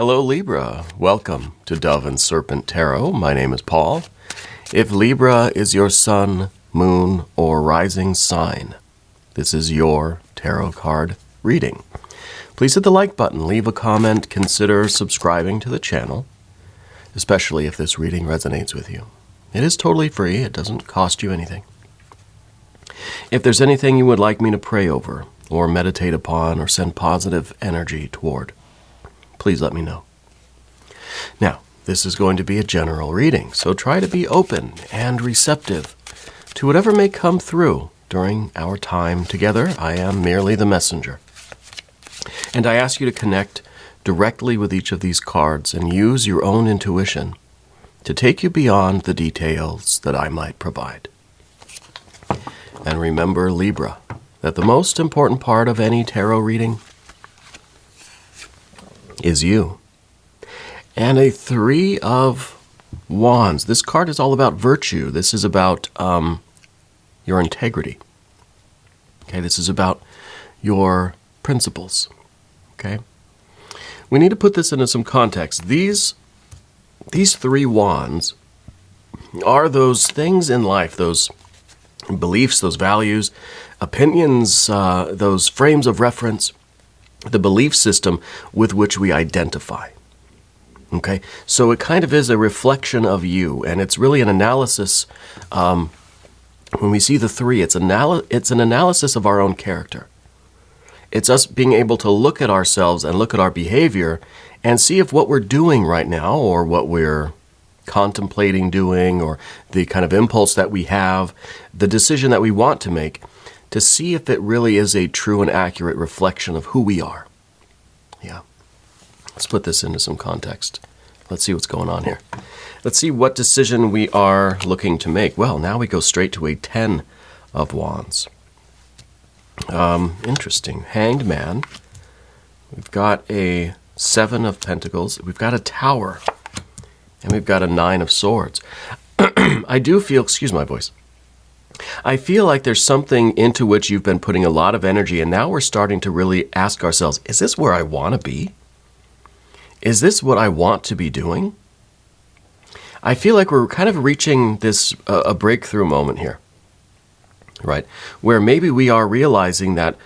Hello Libra, welcome to Dove and Serpent Tarot. My name is Paul. If Libra is your sun, moon, or rising sign, this is your tarot card reading. Please hit the like button, leave a comment, consider subscribing to the channel, especially if this reading resonates with you. It is totally free, it doesn't cost you anything. If there's anything you would like me to pray over, or meditate upon, or send positive energy toward, please let me know. Now, this is going to be a general reading, so try to be open and receptive to whatever may come through during our time together. I am merely the messenger. And I ask you to connect directly with each of these cards and use your own intuition to take you beyond the details that I might provide. And remember, Libra, that the most important part of any tarot reading is you. And a 3 of Wands. This card is all about virtue. This is about your integrity. Okay, this is about your principles. Okay, we need to put this into some context. These 3 wands are those things in life, those beliefs, those values, opinions, those frames of reference, the belief system with which we identify. Okay, so it kind of is a reflection of you, and it's really an analysis. When we see the 3, it's an analysis of our own character. It's us being able to look at ourselves and look at our behavior and see if what we're doing right now, or what we're contemplating doing, or the kind of impulse that we have, the decision that we want to make, to see if it really is a true and accurate reflection of who we are. Yeah. Let's put this into some context. Let's see what's going on here. Let's see what decision we are looking to make. Well, now we go straight to a 10 of Wands. Interesting. Hanged Man. We've got a 7 of Pentacles. We've got a Tower. And we've got a 9 of Swords. I do feel, excuse my voice, I feel like there's something into which you've been putting a lot of energy, and now we're starting to really ask ourselves, is this where I want to be? Is this what I want to be doing? I feel like we're kind of reaching this a breakthrough moment here, right? Where maybe we are realizing that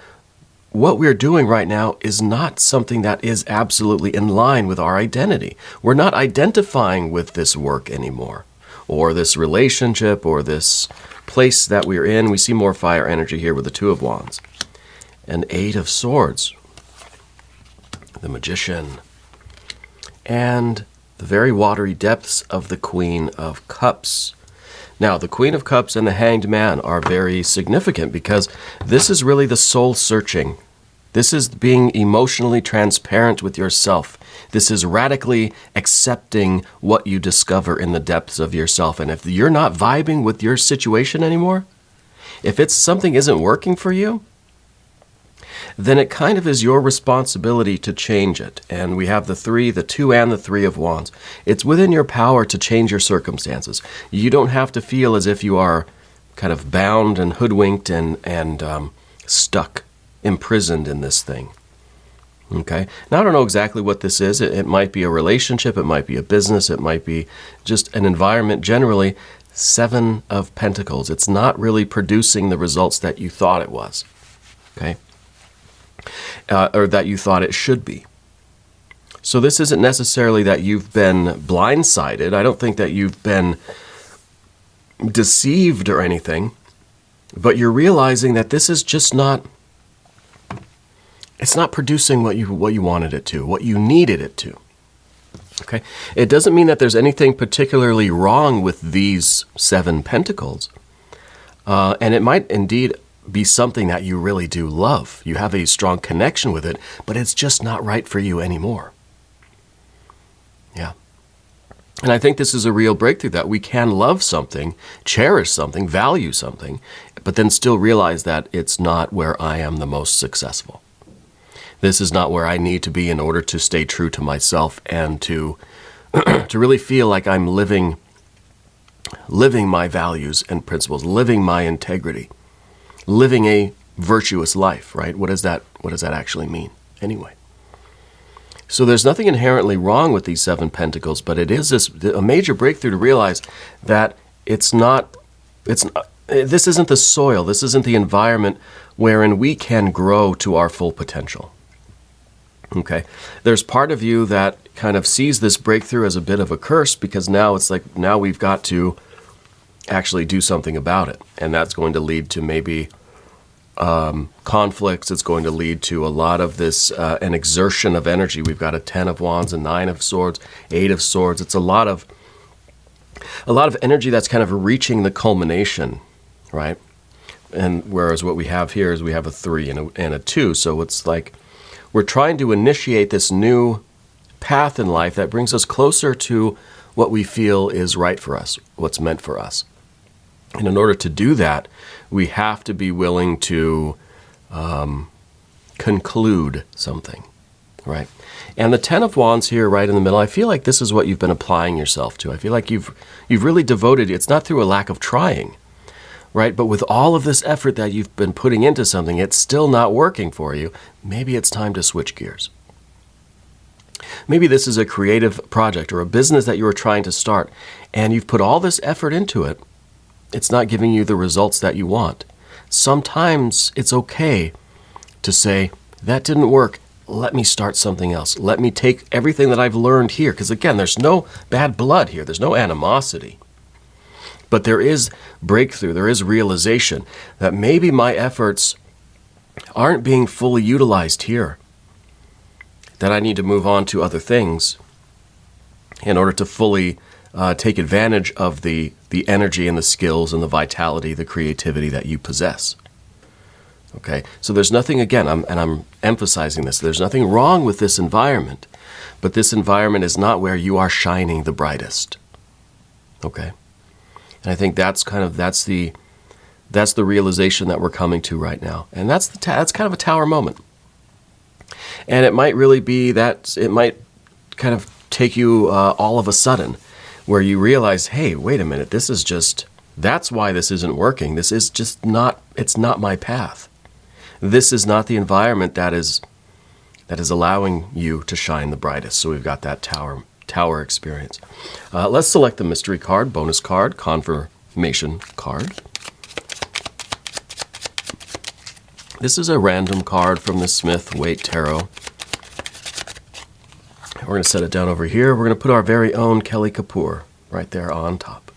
what we're doing right now is not something that is absolutely in line with our identity. We're not identifying with this work anymore, or this relationship, or this place that we're in. We see more fire energy here with the 2 of Wands. An 8 of Swords. The Magician. And the very watery depths of the Queen of Cups. Now, the Queen of Cups and the Hanged Man are very significant because this is really the soul searching. This is being emotionally transparent with yourself. This is radically accepting what you discover in the depths of yourself. And if you're not vibing with your situation anymore, if it's something isn't working for you, then it kind of is your responsibility to change it. And we have the 3, the 2 and the 3 of Wands. It's within your power to change your circumstances. You don't have to feel as if you are kind of bound and hoodwinked and stuck, imprisoned in this thing. Okay? Now, I don't know exactly what this is. It might be a relationship, it might be a business, it might be just an environment generally. 7 of Pentacles. It's not really producing the results that you thought it was. Okay? Or that you thought it should be. So this isn't necessarily that you've been blindsided. I don't think that you've been deceived or anything, but you're realizing that this is just not, it's not producing what you wanted it to, what you needed it to. Okay? It doesn't mean that there's anything particularly wrong with these 7 Pentacles. And it might indeed be something that you really do love. You have a strong connection with it, but it's just not right for you anymore. Yeah. And I think this is a real breakthrough, that we can love something, cherish something, value something, but then still realize that it's not where I am the most successful. This is not where I need to be in order to stay true to myself and to really feel like I'm living my values and principles, living my integrity, living a virtuous life, right? What does that actually mean anyway? So there's nothing inherently wrong with these 7 pentacles, but it is a major breakthrough to realize that this isn't the soil, this isn't the environment wherein we can grow to our full potential. Okay, there's part of you that kind of sees this breakthrough as a bit of a curse, because now it's like, now we've got to actually do something about it. And that's going to lead to maybe conflicts. It's going to lead to a lot of this, an exertion of energy. We've got a 10 of Wands, a 9 of Swords, 8 of Swords. It's a lot of energy that's kind of reaching the culmination, right? And whereas what we have here is we have a 3 and a 2. So it's like we're trying to initiate this new path in life that brings us closer to what we feel is right for us, what's meant for us. And in order to do that, we have to be willing to conclude something, right? And the 10 of Wands here right in the middle, I feel like this is what you've been applying yourself to. I feel like you've really devoted, it's not through a lack of trying, right? But with all of this effort that you've been putting into something, it's still not working for you. Maybe it's time to switch gears. Maybe this is a creative project or a business that you were trying to start, and you've put all this effort into it. It's not giving you the results that you want. Sometimes it's okay to say, that didn't work. Let me start something else. Let me take everything that I've learned here. Because again, there's no bad blood here. There's no animosity. But there is breakthrough. There is realization that maybe my efforts aren't being fully utilized here. That I need to move on to other things in order to fully take advantage of the energy and the skills and the vitality, the creativity that you possess. Okay, so there's nothing, again, I'm emphasizing this, there's nothing wrong with this environment, but this environment is not where you are shining the brightest. Okay, and I think that's the realization that we're coming to right now, and that's kind of a tower moment. And it might really be that it might kind of take you all of a sudden where you realize, hey, wait a minute, that's why this isn't working. This is just not, it's not my path. This is not the environment that is allowing you to shine the brightest. So we've got that tower experience. Let's select the mystery card, bonus card, confirmation card. This is a random card from the Smith-Waite Tarot. We're going to set it down over here. We're going to put our very own Kelly Kapoor right there on top.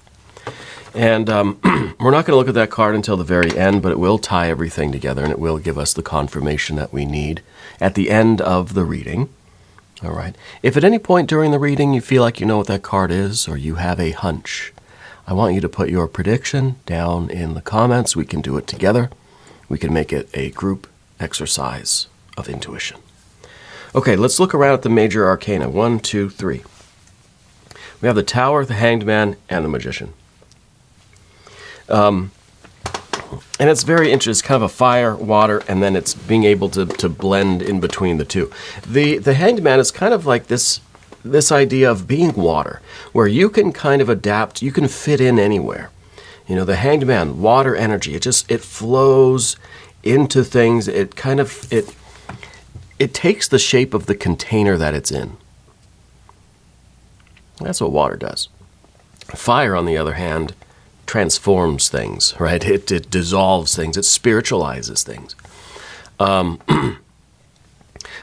And we're not going to look at that card until the very end, but it will tie everything together and it will give us the confirmation that we need at the end of the reading. All right. If at any point during the reading you feel like you know what that card is or you have a hunch, I want you to put your prediction down in the comments. We can do it together. We can make it a group exercise of intuition. Okay, let's look around at the major arcana. 1, 2, 3. We have the Tower, the Hanged Man, and the Magician. And it's very interesting. It's kind of a fire, water, and then it's being able to blend in between the two. The Hanged Man is kind of like this idea of being water, where you can kind of adapt, you can fit in anywhere. You know, the Hanged Man, water energy, it flows into things. It takes the shape of the container that it's in. That's what water does. Fire, on the other hand, transforms things, right? It dissolves things. It spiritualizes things. But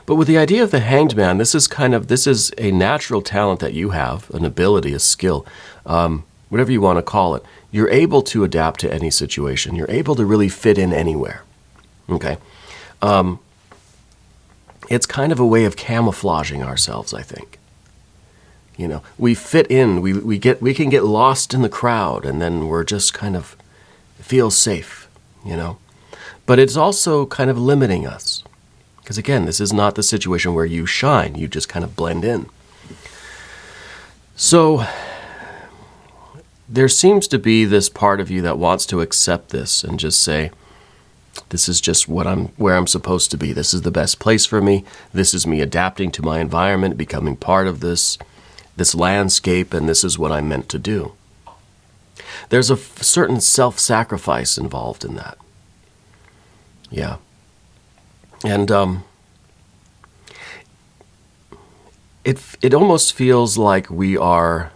with the idea of the Hanged Man, this is a natural talent that you have, an ability, a skill, whatever you want to call it. You're able to adapt to any situation. You're able to really fit in anywhere. Okay. It's kind of a way of camouflaging ourselves, I think. You know, we fit in, we can get lost in the crowd, and then we're just kind of feel safe, you know. But it's also kind of limiting us. Because again, this is not the situation where you shine, you just kind of blend in. So there seems to be this part of you that wants to accept this and just say, this is just where I'm supposed to be. This is the best place for me. This is me adapting to my environment, becoming part of this landscape, and this is what I'm meant to do. There's a certain self-sacrifice involved in that. Yeah. And it almost feels like we are,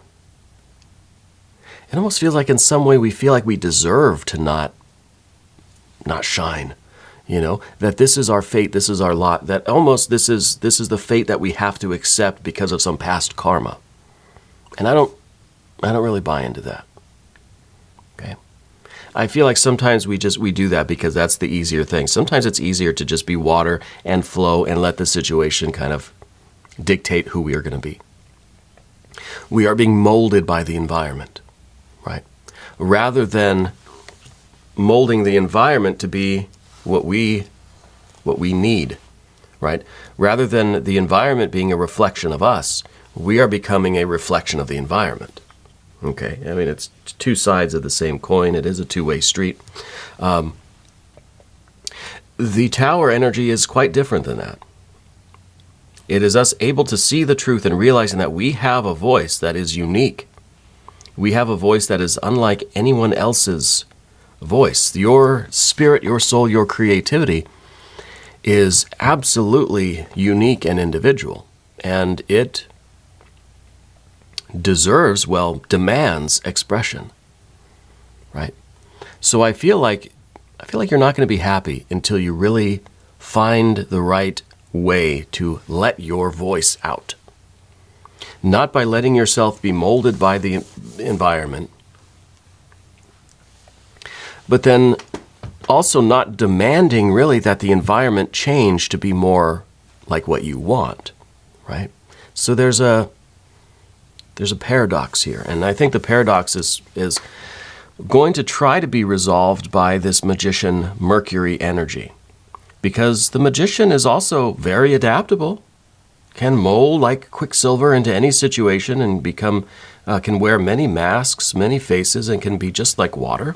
it almost feels like in some way we feel like we deserve to not shine, that this is our fate, this is our lot, that almost this is the fate that we have to accept because of some past karma. And I don't really buy into that. Okay? I feel like sometimes we do that because that's the easier thing. Sometimes it's easier to just be water and flow and let the situation kind of dictate who we are going to be. We are being molded by the environment, right? Rather than molding the environment to be what we need, right? Rather than the environment being a reflection of us, we are becoming a reflection of the environment. Okay, I mean, it's two sides of the same coin. It is a two-way street. The tower energy is quite different than that. It is us able to see the truth and realizing that we have a voice that is unique. We have a voice that is unlike anyone else's voice. Your spirit, your soul, your creativity is absolutely unique and individual. And it demands expression, right? So I feel like you're not going to be happy until you really find the right way to let your voice out. Not by letting yourself be molded by the environment, but then also not demanding really that the environment change to be more like what you want, right? So there's a paradox here, and I think the paradox is going to try to be resolved by this magician Mercury energy, because the magician is also very adaptable, can mold like quicksilver into any situation and can wear many masks, many faces, and can be just like water.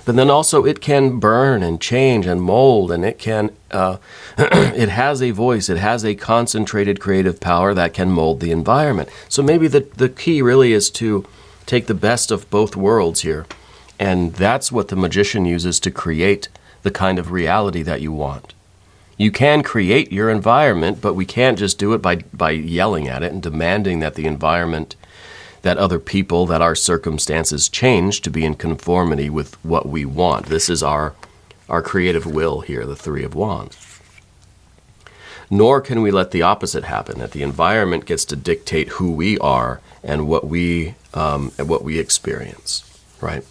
But then also it can burn and change and mold, and it can, it has a voice, it has a concentrated creative power that can mold the environment. So maybe the key really is to take the best of both worlds here, and that's what the magician uses to create the kind of reality that you want. You can create your environment, but we can't just do it by yelling at it and demanding that the environment, that other people, that our circumstances change to be in conformity with what we want. This is our creative will here, the Three of Wands. Nor can we let the opposite happen, that the environment gets to dictate who we are and what we experience, right?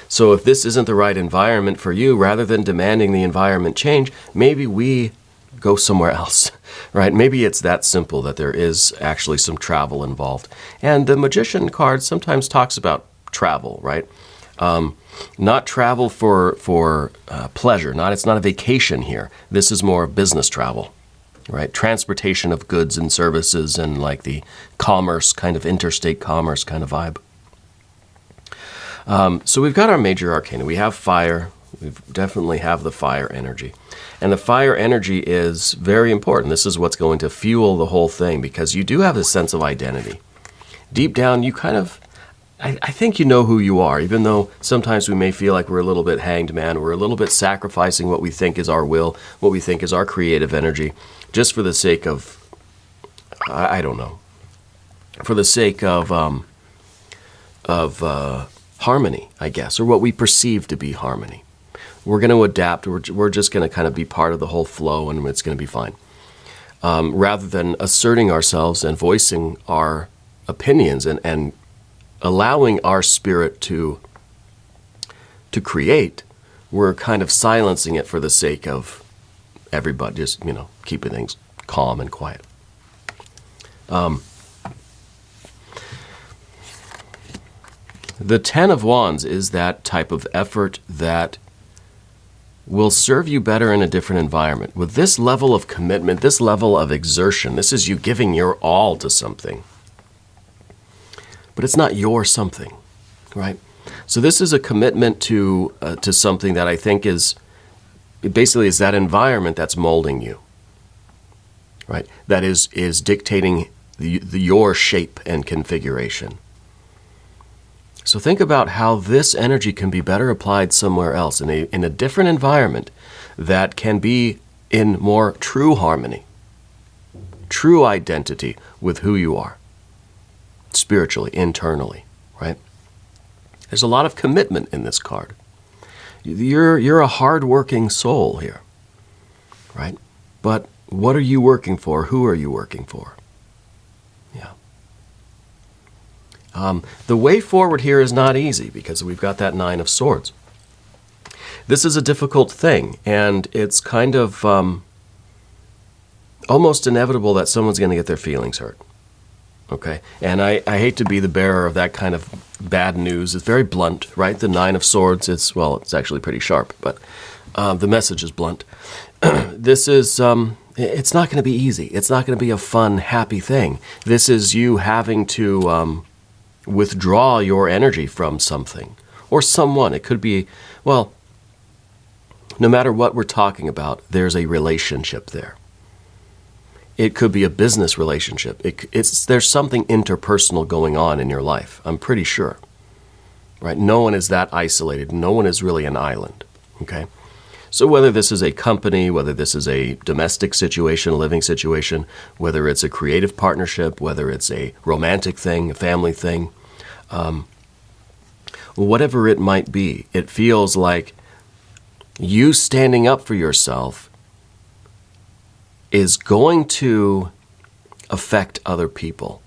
So if this isn't the right environment for you, rather than demanding the environment change, maybe we go somewhere else, right? Maybe it's that simple, that there is actually some travel involved. And the Magician card sometimes talks about travel, right? Not travel for pleasure. It's not a vacation here. This is more business travel, right? Transportation of goods and services and like the commerce, kind of interstate commerce kind of vibe. So we've got our major arcana. We have fire. We definitely have the fire energy. And the fire energy is very important. This is what's going to fuel the whole thing, because you do have this sense of identity. Deep down, you kind of, I think you know who you are, even though sometimes we may feel like we're a little bit hanged man. We're a little bit sacrificing what we think is our will, what we think is our creative energy, just for the sake of, I don't know, for the sake of harmony, I guess, or what we perceive to be harmony. We're going to adapt. We're just going to kind of be part of the whole flow, and it's going to be fine. Rather than asserting ourselves and voicing our opinions and allowing our spirit to create, we're kind of silencing it for the sake of everybody, just, keeping things calm and quiet. The Ten of Wands is that type of effort that will serve you better in a different environment. With this level of commitment, this level of exertion, this is you giving your all to something. But it's not your something, right? So this is a commitment to something that I think is that environment that's molding you, right? That is dictating your shape and configuration. So think about how this energy can be better applied somewhere else, in a different environment that can be in more true harmony, true identity with who you are, spiritually, internally, right? There's a lot of commitment in this card. You're a hard-working soul here, right? But what are you working for? Who are you working for? Yeah. The way forward here is not easy because we've got that Nine of Swords. This is a difficult thing, and it's kind of almost inevitable that someone's going to get their feelings hurt. Okay? And I hate to be the bearer of that kind of bad news. It's very blunt, right? The Nine of Swords, it's actually pretty sharp, but the message is blunt. This is, it's not going to be easy. It's not going to be a fun, happy thing. This is you having to withdraw your energy from something or someone. It could be, well, no matter what we're talking about, there's a relationship there. It could be a business relationship. There's something interpersonal going on in your life, I'm pretty sure. Right? No one is that isolated. No one is really an island. Okay? So whether this is a company, whether this is a domestic situation, a living situation, whether it's a creative partnership, whether it's a romantic thing, a family thing, whatever it might be, it feels like you standing up for yourself is going to affect other people.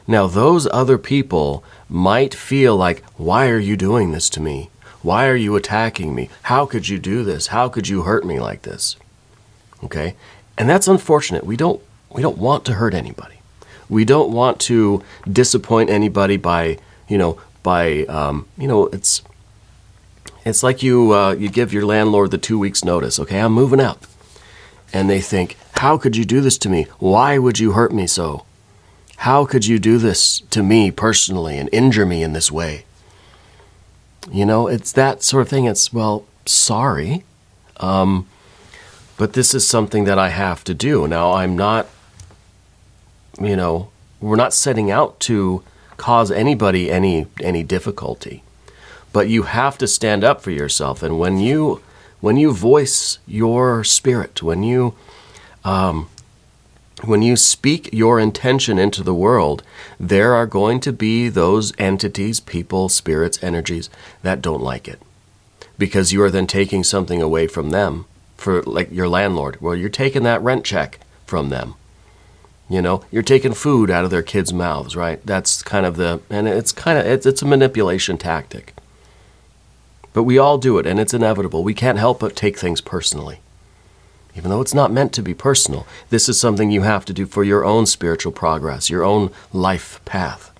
Now, those other people might feel like, why are you doing this to me? Why are you attacking me? How could you do this? How could you hurt me like this? Okay? And that's unfortunate. We don't want to hurt anybody. We don't want to disappoint anybody by it's like you give your landlord the 2 weeks notice. Okay, I'm moving out. And they think, how could you do this to me? Why would you hurt me so? How could you do this to me personally and injure me in this way? You know, it's that sort of thing. It's, well, sorry, but this is something that I have to do. Now, I'm not, we're not setting out to cause anybody any difficulty, but you have to stand up for yourself. And when you voice your spirit, when you speak your intention into the world, there are going to be those entities, people, spirits, energies that don't like it. Because you are then taking something away from them, for like your landlord. Well, you're taking that rent check from them. You're taking food out of their kids' mouths, right? That's kind of it's a manipulation tactic. But we all do it, and it's inevitable. We can't help but take things personally. Even though it's not meant to be personal, this is something you have to do for your own spiritual progress, your own life path.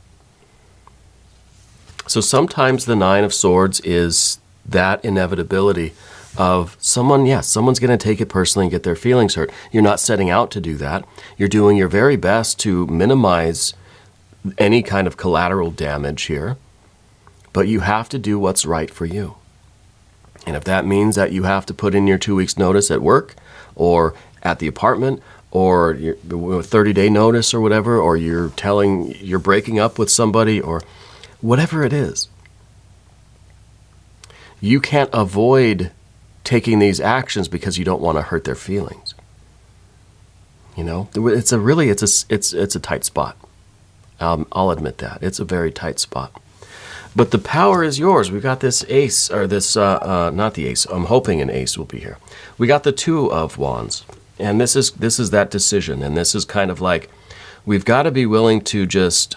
So sometimes the Nine of Swords is that inevitability of someone's going to take it personally and get their feelings hurt. You're not setting out to do that. You're doing your very best to minimize any kind of collateral damage here, but you have to do what's right for you. And if that means that you have to put in your 2 weeks notice at work or at the apartment or your 30-day notice or whatever, or you're breaking up with somebody or whatever it is, you can't avoid taking these actions because you don't want to hurt their feelings. It's a tight spot. I'll admit that. It's a very tight spot. But the power is yours. We've got this ace, or this, not the ace. I'm hoping an ace will be here. We got the Two of Wands. And this is that decision. And this is kind of like, we've got to be willing to just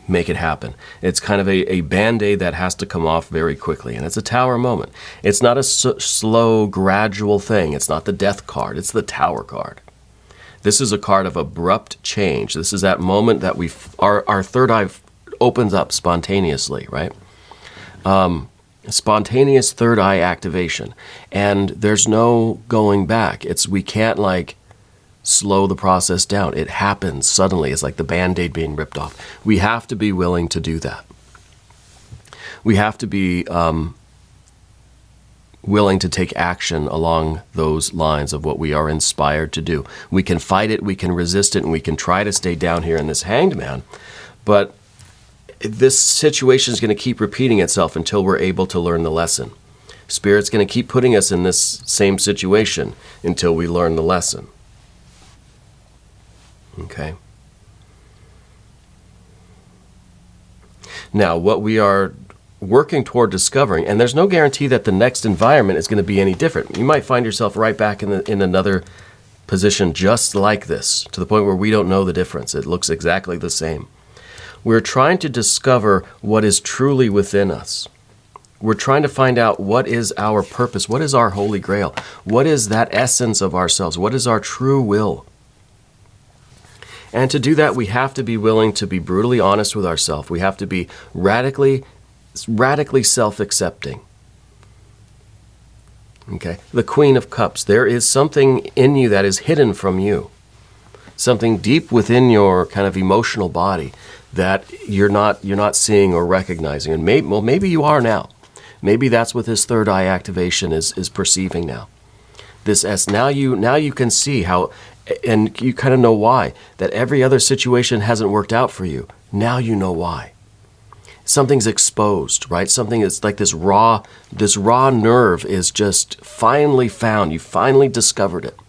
make it happen. It's kind of a Band-Aid that has to come off very quickly. And it's a Tower moment. It's not a slow, gradual thing. It's not the Death card. It's the Tower card. This is a card of abrupt change. This is that moment that our third eye opens up spontaneously, right? Spontaneous third eye activation. And there's no going back. We can't slow the process down. It happens suddenly. It's like the Band-Aid being ripped off. We have to be willing to do that. We have to be willing to take action along those lines of what we are inspired to do. We can fight it, we can resist it, and we can try to stay down here in this Hanged Man. But this situation is going to keep repeating itself until we're able to learn the lesson. Spirit's going to keep putting us in this same situation until we learn the lesson. Okay. Now, what we are working toward discovering, and there's no guarantee that the next environment is going to be any different. You might find yourself right back in another position just like this, to the point where we don't know the difference. It looks exactly the same. We're trying to discover what is truly within us. We're trying to find out what is our purpose, what is our holy grail, what is that essence of ourselves, what is our true will. And to do that, we have to be willing to be brutally honest with ourselves. We have to be radically self-accepting. Okay? The Queen of Cups. There is something in you that is hidden from you. Something deep within your kind of emotional body that you're not seeing or recognizing. And maybe you are now. Maybe that's what this third eye activation is perceiving now. Now you can see how, and you kind of know why, that every other situation hasn't worked out for you. Now you know why. Something's exposed, right? Something is like this raw nerve is just finally found. You finally discovered it.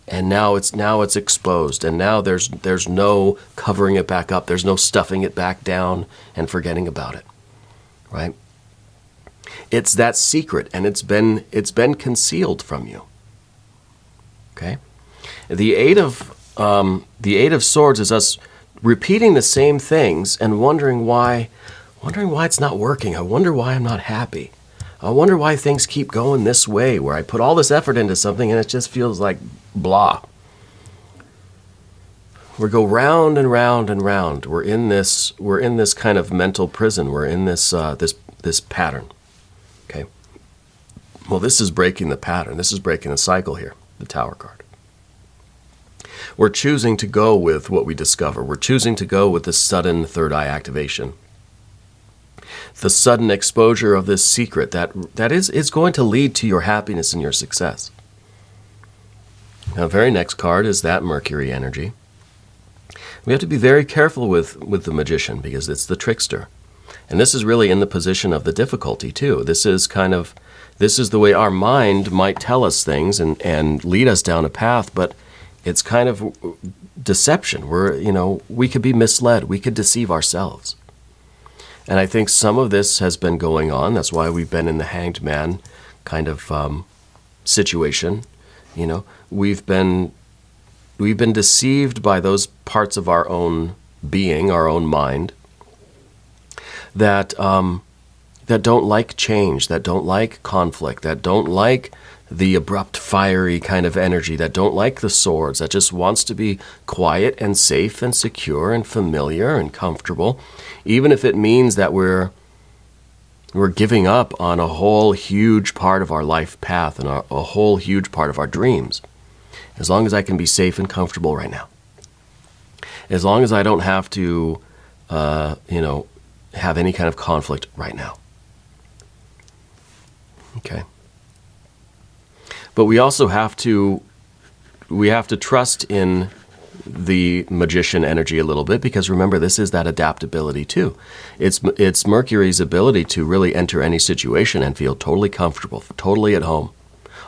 And now it's exposed. And now there's no covering it back up. There's no stuffing it back down and forgetting about it. Right? It's that secret, and it's been concealed from you. Okay? The Eight of Swords is us repeating the same things and wondering why it's not working. I wonder why I'm not happy. I wonder why things keep going this way, where I put all this effort into something and it just feels like blah. We go round and round and round. We're in this kind of mental prison. We're in this pattern. Okay. Well, this is breaking the pattern. This is breaking the cycle here, the Tower card. We're choosing to go with what we discover. We're choosing to go with the sudden third eye activation. The sudden exposure of this secret that is going to lead to your happiness and your success. Now, the very next card is that Mercury energy. We have to be very careful with the Magician, because it's the trickster. And this is really in the position of the difficulty, too. This is the way our mind might tell us things and lead us down a path, but it's kind of deception. We could be misled. We could deceive ourselves. And I think some of this has been going on. That's why we've been in the Hanged Man kind of situation. We've been deceived by those parts of our own being, our own mind, that don't like change, that don't like conflict, that don't like the abrupt, fiery kind of energy, that don't like the swords, that just wants to be quiet and safe and secure and familiar and comfortable, even if it means that we're giving up on a whole huge part of our life path and a whole huge part of our dreams. As long as I can be safe and comfortable right now. As long as I don't have to, have any kind of conflict right now. Okay. But we also have to trust in the Magician energy a little bit, because remember, this is that adaptability too. It's Mercury's ability to really enter any situation and feel totally comfortable, totally at home,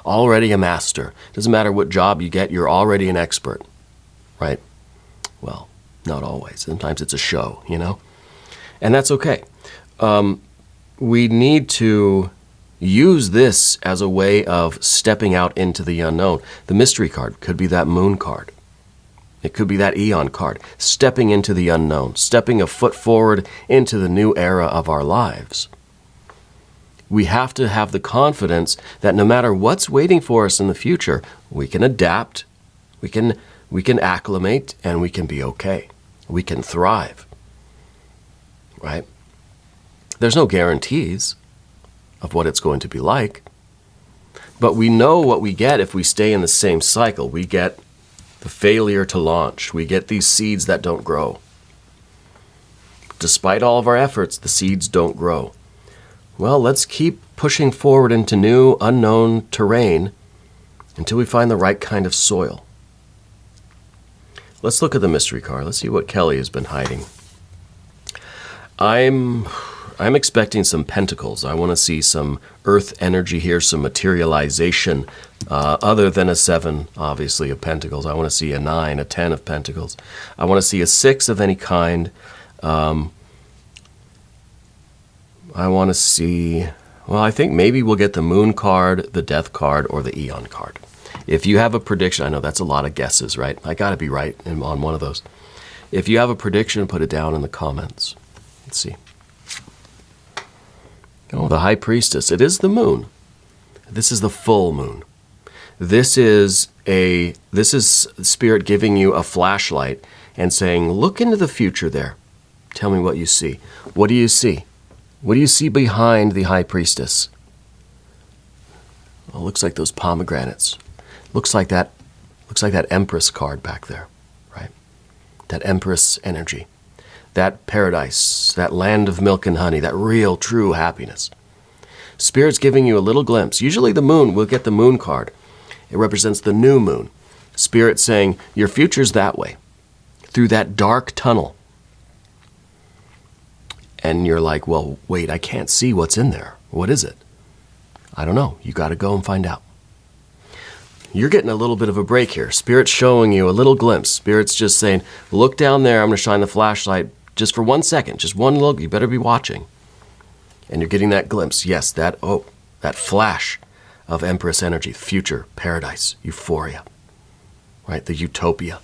already a master. Doesn't matter what job you get, you're already an expert, right? Well, not always. Sometimes it's a show, and that's okay. We need to use this as a way of stepping out into the unknown. The mystery card could be that moon card. It could be that eon card. Stepping into the unknown, stepping a foot forward into the new era of our lives. We have to have the confidence that no matter what's waiting for us in the future, we can adapt, we can acclimate, and we can be okay. We can thrive. Right? There's no guarantees of what it's going to be like. But we know what we get if we stay in the same cycle. We get the failure to launch. We get these seeds that don't grow. Despite all of our efforts, the seeds don't grow. Well, let's keep pushing forward into new, unknown terrain until we find the right kind of soil. Let's look at the mystery card. Let's see what Kelly has been hiding. I'm I'm expecting some pentacles. I want to see some earth energy here, some materialization, other than a 7, obviously, of pentacles. I want to see a 9, a 10 of pentacles. I want to see a 6 of any kind. I want to see, well, I think maybe we'll get the moon card, the death card, or the eon card. If you have a prediction, I know that's a lot of guesses, right? I got to be right on one of those. If you have a prediction, put it down in the comments. Let's see. Oh, the High Priestess. It is the moon. This is the full moon. This is Spirit giving you a flashlight and saying, look into the future there. Tell me what you see. What do you see? What do you see behind the High Priestess? Well, it looks like those pomegranates. Looks like that Empress card back there, right? That Empress energy. That paradise, that land of milk and honey, that real, true happiness. Spirit's giving you a little glimpse. Usually the moon, we'll get the moon card. It represents the new moon. Spirit saying, your future's that way, through that dark tunnel. And you're like, well, wait, I can't see what's in there. What is it? I don't know. You got to go and find out. You're getting a little bit of a break here. Spirit's showing you a little glimpse. Spirit's just saying, look down there. I'm going to shine the flashlight just for 1 second. Just one look. You better be watching. And you're getting that glimpse. Yes, that flash of Empress energy, future, paradise, euphoria, right? The utopia.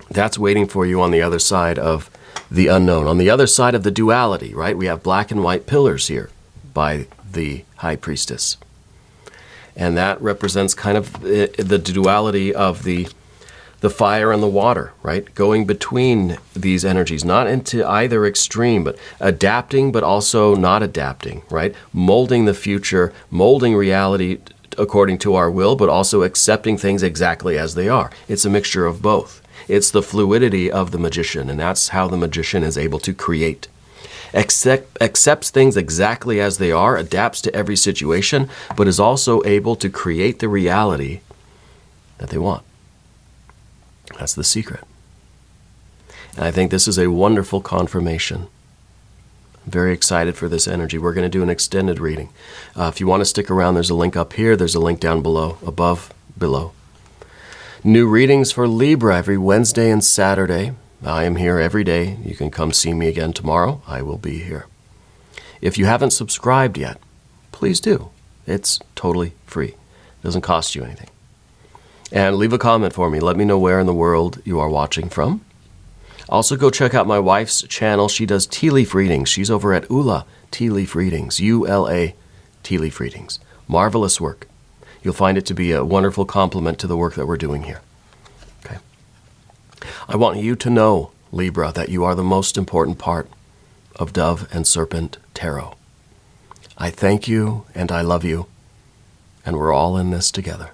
That's waiting for you on the other side of the unknown, on the other side of the duality, right? We have black and white pillars here by the High Priestess. And that represents kind of the duality of the fire and the water, right? Going between these energies, not into either extreme, but adapting, but also not adapting, right? Molding the future, molding reality according to our will, but also accepting things exactly as they are. It's a mixture of both. It's the fluidity of the magician, and that's how the magician is able to create. Accepts things exactly as they are, adapts to every situation, but is also able to create the reality that they want. That's the secret. And I think this is a wonderful confirmation. I'm very excited for this energy. We're going to do an extended reading. If you want to stick around, there's a link up here. There's a link down below, below. New readings for Libra every Wednesday and Saturday. I am here every day. You can come see me again tomorrow. I will be here. If you haven't subscribed yet, please do. It's totally free. It doesn't cost you anything. And leave a comment for me. Let me know where in the world you are watching from. Also, go check out my wife's channel. She does tea leaf readings. She's over at Ula Tea Leaf Readings, ULA Tea Leaf Readings. Marvelous work. You'll find it to be a wonderful complement to the work that we're doing here. Okay. I want you to know, Libra, that you are the most important part of Dove and Serpent Tarot. I thank you and I love you, and we're all in this together.